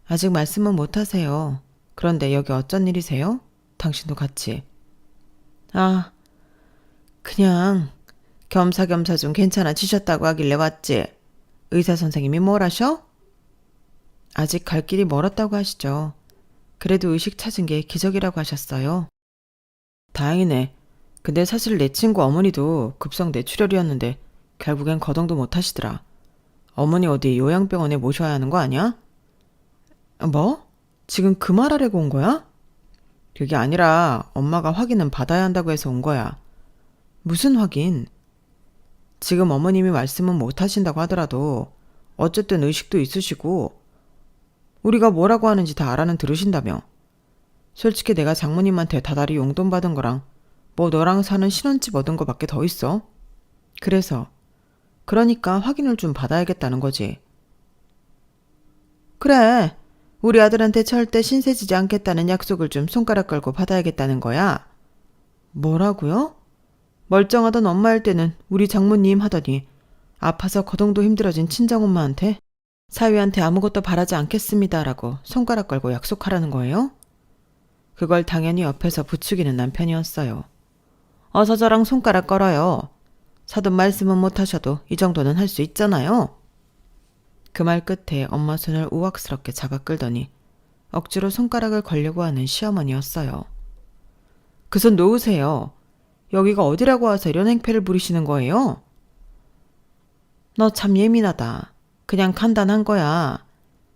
아직 말씀은 못하세요. 그런데 여기 어쩐 일이세요? 당신도 같이. 그냥 겸사겸사 좀 괜찮아지셨다고 하길래 왔지. 의사 선생님이 뭘 하셔? 아직 갈 길이 멀었다고 하시죠. 그래도 의식 찾은 게 기적이라고 하셨어요. 다행이네. 근데 사실 내 친구 어머니도 급성 뇌출혈이었는데 결국엔 거동도 못 하시더라. 어머니 어디 요양병원에 모셔야 하는 거 아니야? 뭐? 지금 그 말하려고 온 거야? 그게 아니라 엄마가 확인은 받아야 한다고 해서 온 거야. 무슨 확인? 지금 어머님이 말씀은 못 하신다고 하더라도 어쨌든 의식도 있으시고 우리가 뭐라고 하는지 다 알아는 들으신다며. 솔직히 내가 장모님한테 다달이 용돈 받은 거랑 뭐 너랑 사는 신혼집 얻은 거밖에 더 있어. 그러니까 확인을 좀 받아야겠다는 거지. 그래. 우리 아들한테 절대 신세지지 않겠다는 약속을 좀 손가락 걸고 받아야겠다는 거야. 뭐라고요? 멀쩡하던 엄마일 때는 우리 장모님 하더니 아파서 거동도 힘들어진 친정엄마한테 사위한테 아무것도 바라지 않겠습니다라고 손가락 걸고 약속하라는 거예요? 그걸 당연히 옆에서 부추기는 남편이었어요. 어서 저랑 손가락 걸어요. 사돈 말씀은 못하셔도 이 정도는 할 수 있잖아요. 그 말 끝에 엄마 손을 우악스럽게 잡아 끌더니 억지로 손가락을 걸려고 하는 시어머니였어요. 그 손 놓으세요. 여기가 어디라고 와서 이런 행패를 부리시는 거예요? 너 참 예민하다. 그냥 간단한 거야.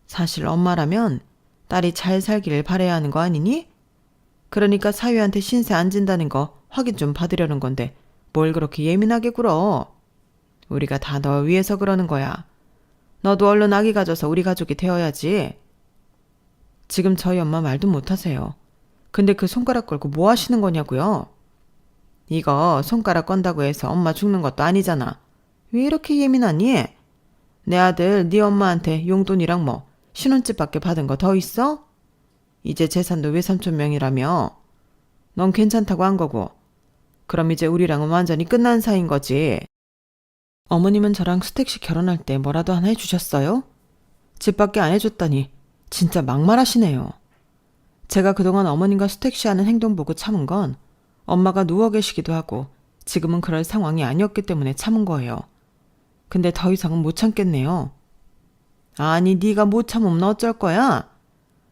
사실 엄마라면 딸이 잘 살기를 바라야 하는 거 아니니? 그러니까 사위한테 신세 안 진다는 거 확인 좀 받으려는 건데 뭘 그렇게 예민하게 굴어. 우리가 다 너 위해서 그러는 거야. 너도 얼른 아기 가져서 우리 가족이 되어야지. 지금 저희 엄마 말도 못하세요. 근데 그 손가락 걸고 뭐 하시는 거냐고요? 이거 손가락 건다고 해서 엄마 죽는 것도 아니잖아. 왜 이렇게 예민하니? 내 아들 네 엄마한테 용돈이랑 뭐 신혼집밖에 받은 거 더 있어? 이제 재산도 외삼촌 명이라며. 넌 괜찮다고 한 거고. 그럼 이제 우리랑은 완전히 끝난 사이인 거지. 어머님은 저랑 수택씨 결혼할 때 뭐라도 하나 해주셨어요? 집밖에 안 해줬다니 진짜 막말하시네요. 제가 그동안 어머님과 수택씨 하는 행동 보고 참은 건 엄마가 누워 계시기도 하고 지금은 그럴 상황이 아니었기 때문에 참은 거예요. 근데 더 이상은 못 참겠네요. 아니 네가 못 참으면 어쩔 거야?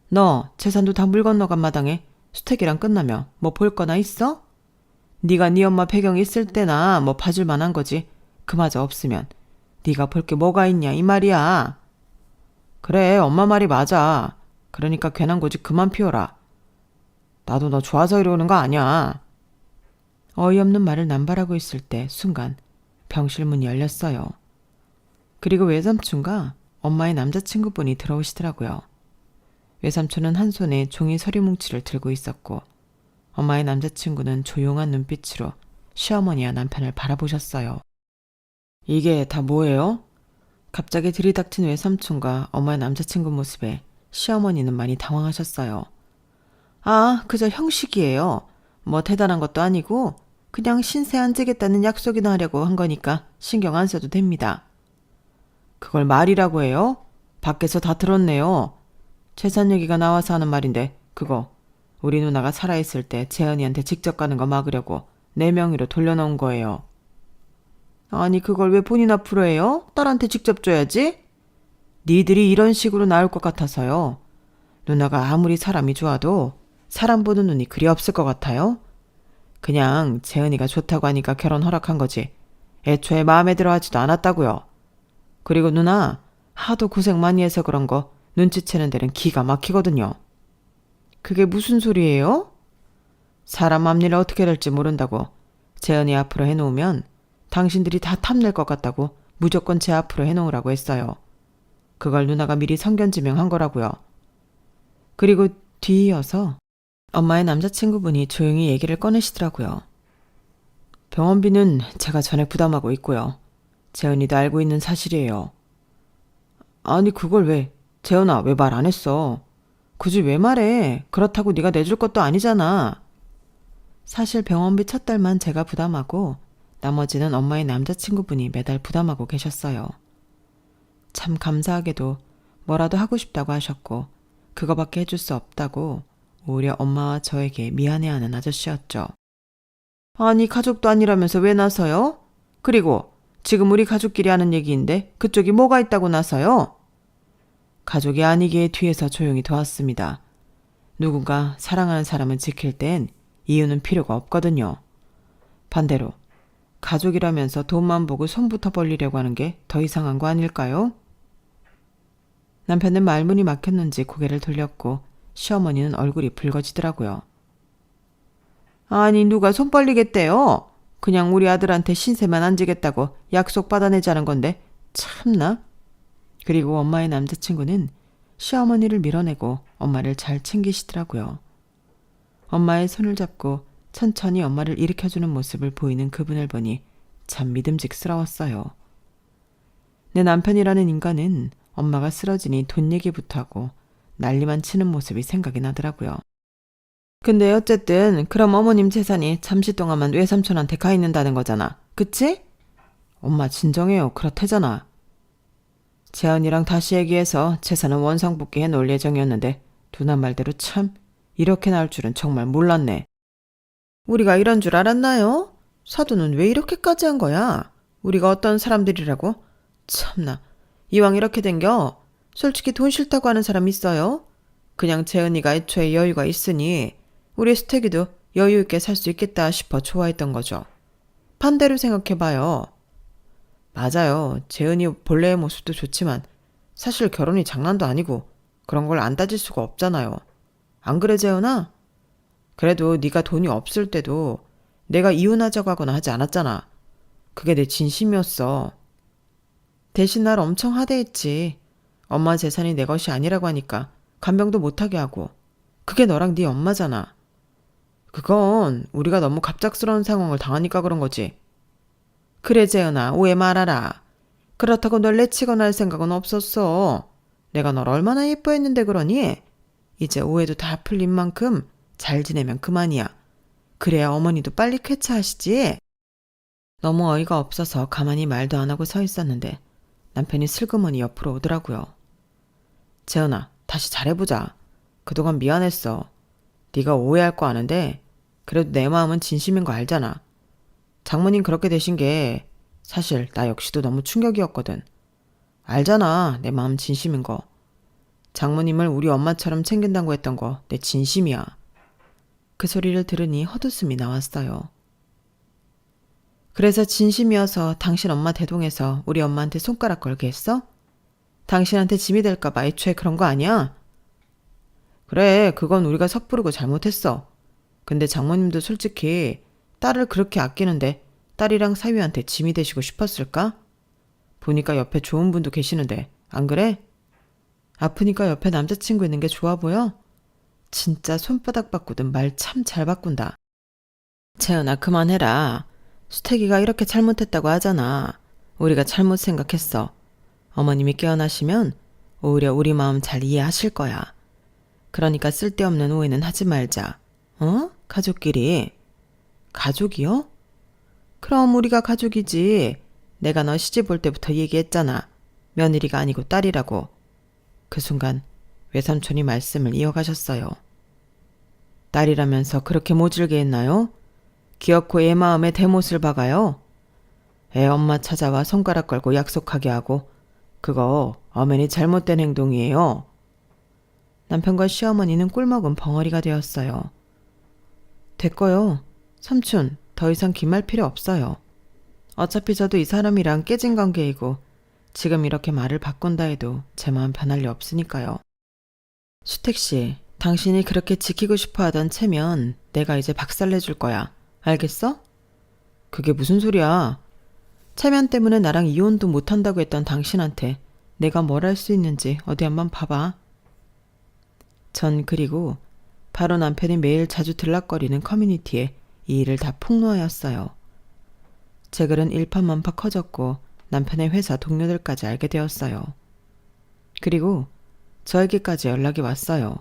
너 재산도 다 물 건너간 마당에 수택이랑 끝나면 뭐 볼 거나 있어? 네가 네 엄마 배경이 있을 때나 뭐 봐줄 만한 거지. 그마저 없으면 네가 볼 게 뭐가 있냐 이 말이야. 그래 엄마 말이 맞아. 그러니까 괜한 고집 그만 피워라. 나도 너 좋아서 이러는 거 아니야. 어이없는 말을 남발하고 있을 때 순간 병실 문이 열렸어요. 그리고 외삼촌과 엄마의 남자친구분이 들어오시더라고요. 외삼촌은 한 손에 종이 서류 뭉치를 들고 있었고 엄마의 남자친구는 조용한 눈빛으로 시어머니와 남편을 바라보셨어요. 이게 다 뭐예요? 갑자기 들이닥친 외삼촌과 엄마의 남자친구 모습에 시어머니는 많이 당황하셨어요. 아, 그저 형식이에요. 뭐 대단한 것도 아니고 그냥 신세 안 지겠다는 약속이나 하려고 한 거니까 신경 안 써도 됩니다. 그걸 말이라고 해요? 밖에서 다 들었네요. 재산 얘기가 나와서 하는 말인데 그거 우리 누나가 살아있을 때 재은이한테 직접 가는 거 막으려고 내 명의로 돌려놓은 거예요. 아니 그걸 왜 본인 앞으로 해요? 딸한테 직접 줘야지. 니들이 이런 식으로 나올 것 같아서요. 누나가 아무리 사람이 좋아도 사람 보는 눈이 그리 없을 것 같아요. 그냥 재은이가 좋다고 하니까 결혼 허락한 거지. 애초에 마음에 들어 하지도 않았다고요. 그리고 누나 하도 고생 많이 해서 그런 거 눈치채는 데는 기가 막히거든요. 그게 무슨 소리예요? 사람 앞일 어떻게 될지 모른다고 재은이 앞으로 해놓으면 당신들이 다 탐낼 것 같다고 무조건 제 앞으로 해놓으라고 했어요. 그걸 누나가 미리 성견지명한 거라고요. 그리고 뒤이어서 엄마의 남자친구분이 조용히 얘기를 꺼내시더라고요. 병원비는 제가 전에 부담하고 있고요. 재은이도 알고 있는 사실이에요. 아니 그걸 왜 재은아 왜 말 안 했어? 굳이 왜 말해? 그렇다고 네가 내줄 것도 아니잖아. 사실 병원비 첫 달만 제가 부담하고 나머지는 엄마의 남자친구분이 매달 부담하고 계셨어요. 참 감사하게도 뭐라도 하고 싶다고 하셨고 그거밖에 해줄 수 없다고 오히려 엄마와 저에게 미안해하는 아저씨였죠. 아니 가족도 아니라면서 왜 나서요? 그리고 지금 우리 가족끼리 하는 얘기인데 그쪽이 뭐가 있다고 나서요? 가족이 아니기에 뒤에서 조용히 도왔습니다. 누군가 사랑하는 사람을 지킬 땐 이유는 필요가 없거든요. 반대로 가족이라면서 돈만 보고 손부터 벌리려고 하는 게 더 이상한 거 아닐까요? 남편은 말문이 막혔는지 고개를 돌렸고 시어머니는 얼굴이 붉어지더라고요. 아니 누가 손 벌리겠대요? 그냥 우리 아들한테 신세만 안 지겠다고 약속 받아내자는 건데 참나. 그리고 엄마의 남자친구는 시어머니를 밀어내고 엄마를 잘 챙기시더라고요. 엄마의 손을 잡고 천천히 엄마를 일으켜주는 모습을 보이는 그분을 보니 참 믿음직스러웠어요. 내 남편이라는 인간은 엄마가 쓰러지니 돈 얘기부터 하고 난리만 치는 모습이 생각이 나더라고요. 근데 어쨌든 그럼 어머님 재산이 잠시 동안만 외삼촌한테 가 있는다는 거잖아. 그치? 엄마 진정해요. 그렇대잖아. 재현이랑 다시 얘기해서 재산은 원상복귀해 놓을 예정이었는데 누나 말대로 참 이렇게 나올 줄은 정말 몰랐네. 우리가 이런 줄 알았나요? 사돈은 왜 이렇게까지 한 거야? 우리가 어떤 사람들이라고? 참나. 이왕 이렇게 된겨 솔직히 돈 싫다고 하는 사람 있어요? 그냥 재은이가 애초에 여유가 있으니 우리 수택이도 여유 있게 살 수 있겠다 싶어 좋아했던 거죠. 반대로 생각해봐요. 맞아요. 재은이 본래의 모습도 좋지만 사실 결혼이 장난도 아니고 그런 걸 안 따질 수가 없잖아요. 안 그래 재은아? 그래도 네가 돈이 없을 때도 내가 이혼하자고 하거나 하지 않았잖아. 그게 내 진심이었어. 대신 날 엄청 하대했지. 엄마 재산이 내 것이 아니라고 하니까 간병도 못하게 하고. 그게 너랑 네 엄마잖아. 그건 우리가 너무 갑작스러운 상황을 당하니까 그런 거지. 그래 재은아 오해 말아라. 그렇다고 널 내치거나 할 생각은 없었어. 내가 널 얼마나 예뻐했는데 그러니? 이제 오해도 다 풀린 만큼 잘 지내면 그만이야. 그래야 어머니도 빨리 쾌차하시지. 너무 어이가 없어서 가만히 말도 안 하고 서 있었는데 남편이 슬그머니 옆으로 오더라고요. 재은아 다시 잘해보자. 그동안 미안했어. 네가 오해할 거 아는데 그래도 내 마음은 진심인 거 알잖아. 장모님 그렇게 되신 게 사실 나 역시도 너무 충격이었거든. 알잖아 내 마음 진심인 거. 장모님을 우리 엄마처럼 챙긴다고 했던 거 내 진심이야. 그 소리를 들으니 헛웃음이 나왔어요. 그래서 진심이어서 당신 엄마 대동해서 우리 엄마한테 손가락 걸게 했어? 당신한테 짐이 될까봐 애초에 그런 거 아니야? 그래 그건 우리가 섣부르고 잘못했어. 근데 장모님도 솔직히 딸을 그렇게 아끼는데 딸이랑 사위한테 짐이 되시고 싶었을까? 보니까 옆에 좋은 분도 계시는데 안 그래? 아프니까 옆에 남자친구 있는 게 좋아 보여? 진짜 손바닥 바꾸든 말 참 잘 바꾼다. 채연아 그만해라. 수태기가 이렇게 잘못했다고 하잖아. 우리가 잘못 생각했어. 어머님이 깨어나시면 오히려 우리 마음 잘 이해하실 거야. 그러니까 쓸데없는 오해는 하지 말자. 어? 가족끼리. 가족이요? 그럼 우리가 가족이지. 내가 너 시집 올 때부터 얘기했잖아. 며느리가 아니고 딸이라고. 그 순간 외삼촌이 말씀을 이어가셨어요. 딸이라면서 그렇게 모질게 했나요? 기어코 애 마음에 대못을 박아요. 애 엄마 찾아와 손가락 걸고 약속하게 하고 그거 엄연히 잘못된 행동이에요. 남편과 시어머니는 꿀먹은 벙어리가 되었어요. 됐고요. 삼촌 더 이상 기말 필요 없어요. 어차피 저도 이 사람이랑 깨진 관계이고 지금 이렇게 말을 바꾼다 해도 제 마음 변할 리 없으니까요. 수택씨, 당신이 그렇게 지키고 싶어 하던 체면 내가 이제 박살내줄 거야. 알겠어? 그게 무슨 소리야. 체면 때문에 나랑 이혼도 못한다고 했던 당신한테 내가 뭘 할 수 있는지 어디 한번 봐봐. 전 그리고 바로 남편이 매일 자주 들락거리는 커뮤니티에 이 일을 다 폭로하였어요. 제 글은 일파만파 커졌고 남편의 회사 동료들까지 알게 되었어요. 그리고 저에게까지 연락이 왔어요.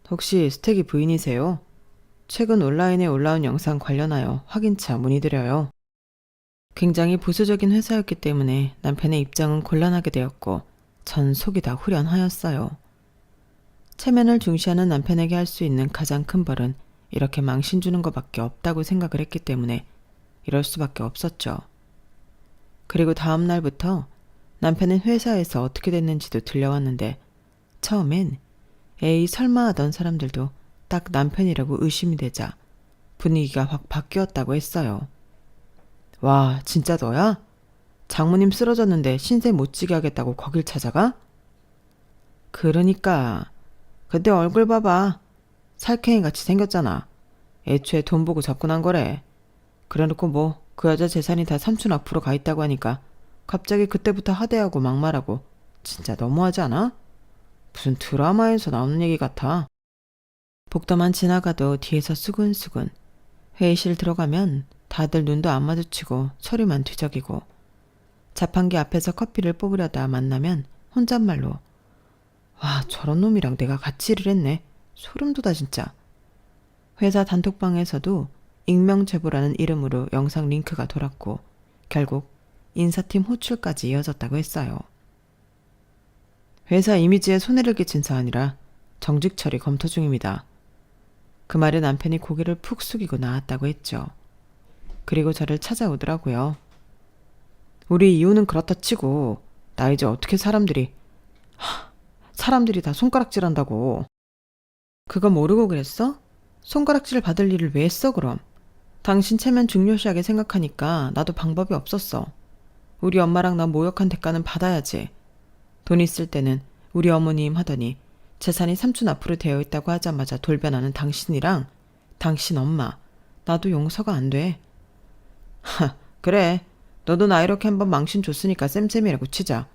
혹시 스택이 부인이세요? 최근 온라인에 올라온 영상 관련하여 확인차 문의드려요. 굉장히 보수적인 회사였기 때문에 남편의 입장은 곤란하게 되었고 전 속이 다 후련하였어요. 체면을 중시하는 남편에게 할 수 있는 가장 큰 벌은 이렇게 망신 주는 것밖에 없다고 생각을 했기 때문에 이럴 수밖에 없었죠. 그리고 다음 날부터 남편은 회사에서 어떻게 됐는지도 들려왔는데 처음엔 에이 설마 하던 사람들도 딱 남편이라고 의심이 되자 분위기가 확 바뀌었다고 했어요. 와, 진짜 너야? 장모님 쓰러졌는데 신세 못 지게 하겠다고 거길 찾아가? 그러니까. 근데 얼굴 봐봐. 살쾡이같이 생겼잖아. 애초에 돈 보고 접근한 거래. 그래놓고 뭐 그 여자 재산이 다 삼촌 앞으로 가 있다고 하니까 갑자기 그때부터 하대하고 막말하고 진짜 너무하지 않아? 무슨 드라마에서 나오는 얘기 같아. 복도만 지나가도 뒤에서 수근수근. 회의실 들어가면 다들 눈도 안 마주치고 서류만 뒤적이고 자판기 앞에서 커피를 뽑으려다 만나면 혼잣말로 와, 저런 놈이랑 내가 같이 일을 했네. 소름 돋아 진짜. 회사 단톡방에서도 익명제보라는 이름으로 영상 링크가 돌았고 결국 인사팀 호출까지 이어졌다고 했어요. 회사 이미지에 손해를 끼친 사안이라 정직 처리 검토 중입니다. 그 말에 남편이 고개를 푹 숙이고 나왔다고 했죠. 그리고 저를 찾아오더라고요. 우리 이혼은 그렇다 치고 나 이제 어떻게 사람들이 다 손가락질한다고. 그거 모르고 그랬어? 손가락질 받을 일을 왜 했어 그럼? 당신 체면 중요시하게 생각하니까 나도 방법이 없었어. 우리 엄마랑 나 모욕한 대가는 받아야지. 돈 있을 때는 우리 어머님 하더니 재산이 삼촌 앞으로 되어 있다고 하자마자 돌변하는 당신이랑 당신 엄마 나도 용서가 안 돼. 그래. 너도 나 이렇게 한번 망신 줬으니까 쌤쌤이라고 치자.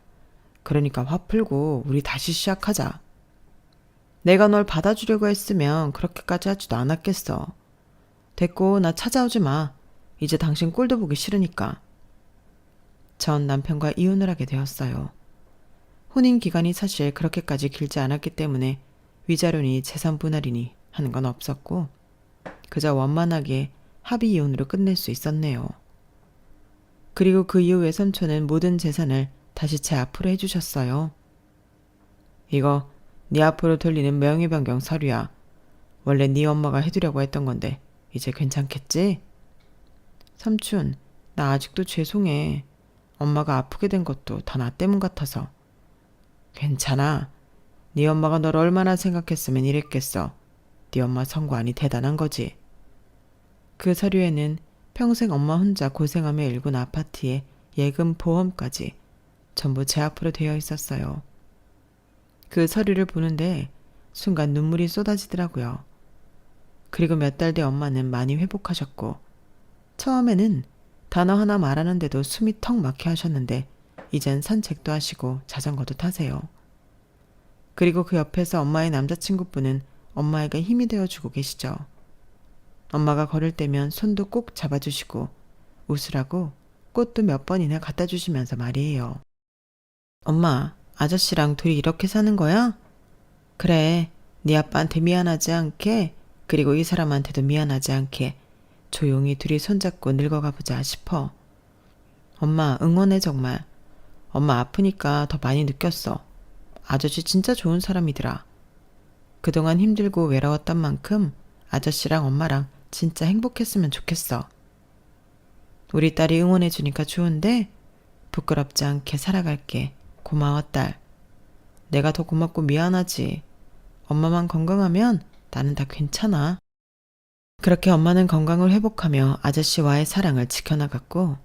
그러니까 화 풀고 우리 다시 시작하자. 내가 널 받아주려고 했으면 그렇게까지 하지도 않았겠어. 됐고 나 찾아오지 마. 이제 당신 꼴도 보기 싫으니까. 전 남편과 이혼을 하게 되었어요. 혼인 기간이 사실 그렇게까지 길지 않았기 때문에 위자료니 재산 분할이니 하는 건 없었고 그저 원만하게 합의 이혼으로 끝낼 수 있었네요. 그리고 그 이후에 삼촌은 모든 재산을 다시 제 앞으로 해주셨어요. 이거 네 앞으로 돌리는 명의 변경 서류야. 원래 네 엄마가 해두려고 했던 건데 이제 괜찮겠지? 삼촌, 나 아직도 죄송해. 엄마가 아프게 된 것도 다 나 때문 같아서. 괜찮아. 네 엄마가 널 얼마나 생각했으면 이랬겠어. 네 엄마 성관이 대단한 거지. 그 서류에는 평생 엄마 혼자 고생하며 일군 아파트에 예금 보험까지 전부 제 앞으로 되어 있었어요. 그 서류를 보는데 순간 눈물이 쏟아지더라고요. 그리고 몇 달 뒤 엄마는 많이 회복하셨고 처음에는 단어 하나 말하는데도 숨이 턱 막혀 하셨는데 이젠 산책도 하시고 자전거도 타세요. 그리고 그 옆에서 엄마의 남자친구분은 엄마에게 힘이 되어주고 계시죠. 엄마가 걸을 때면 손도 꼭 잡아주시고 웃으라고 꽃도 몇 번이나 갖다 주시면서 말이에요. 엄마, 아저씨랑 둘이 이렇게 사는 거야? 그래, 네 아빠한테 미안하지 않게 그리고 이 사람한테도 미안하지 않게 조용히 둘이 손잡고 늙어가 보자 싶어. 엄마 응원해 정말. 엄마 아프니까 더 많이 느꼈어. 아저씨 진짜 좋은 사람이더라. 그동안 힘들고 외로웠던 만큼 아저씨랑 엄마랑 진짜 행복했으면 좋겠어. 우리 딸이 응원해주니까 좋은데 부끄럽지 않게 살아갈게. 고마워 딸. 내가 더 고맙고 미안하지. 엄마만 건강하면 나는 다 괜찮아. 그렇게 엄마는 건강을 회복하며 아저씨와의 사랑을 지켜나갔고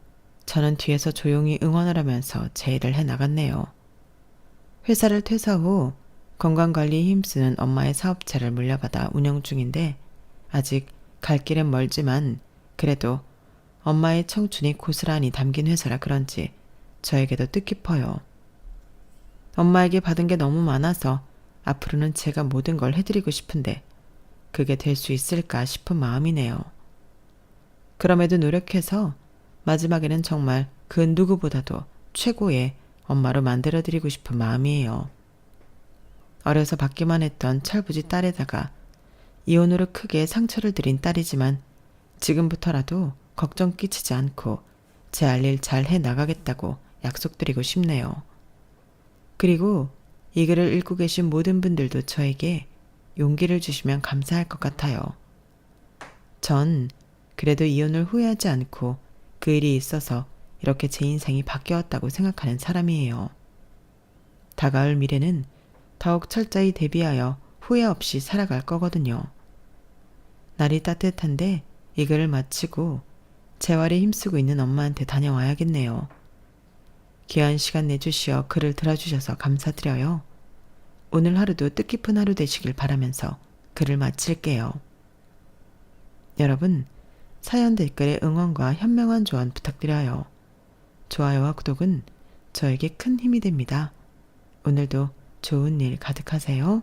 저는 뒤에서 조용히 응원을 하면서 제 일을 해나갔네요. 회사를 퇴사 후 건강관리에 힘쓰는 엄마의 사업체를 물려받아 운영 중인데 아직 갈 길은 멀지만 그래도 엄마의 청춘이 고스란히 담긴 회사라 그런지 저에게도 뜻깊어요. 엄마에게 받은 게 너무 많아서 앞으로는 제가 모든 걸 해드리고 싶은데 그게 될 수 있을까 싶은 마음이네요. 그럼에도 노력해서 마지막에는 정말 그 누구보다도 최고의 엄마로 만들어드리고 싶은 마음이에요. 어려서 받기만 했던 철부지 딸에다가 이혼으로 크게 상처를 드린 딸이지만 지금부터라도 걱정 끼치지 않고 제 할 일 잘 해나가겠다고 약속드리고 싶네요. 그리고 이 글을 읽고 계신 모든 분들도 저에게 용기를 주시면 감사할 것 같아요. 전 그래도 이혼을 후회하지 않고 그 일이 있어서 이렇게 제 인생이 바뀌었다고 생각하는 사람이에요. 다가올 미래는 더욱 철저히 대비하여 후회 없이 살아갈 거거든요. 날이 따뜻한데 이 글을 마치고 재활에 힘쓰고 있는 엄마한테 다녀와야겠네요. 귀한 시간 내주시어 글을 들어주셔서 감사드려요. 오늘 하루도 뜻깊은 하루 되시길 바라면서 글을 마칠게요. 여러분, 사연 댓글에 응원과 현명한 조언 부탁드려요. 좋아요와 구독은 저에게 큰 힘이 됩니다. 오늘도 좋은 일 가득하세요.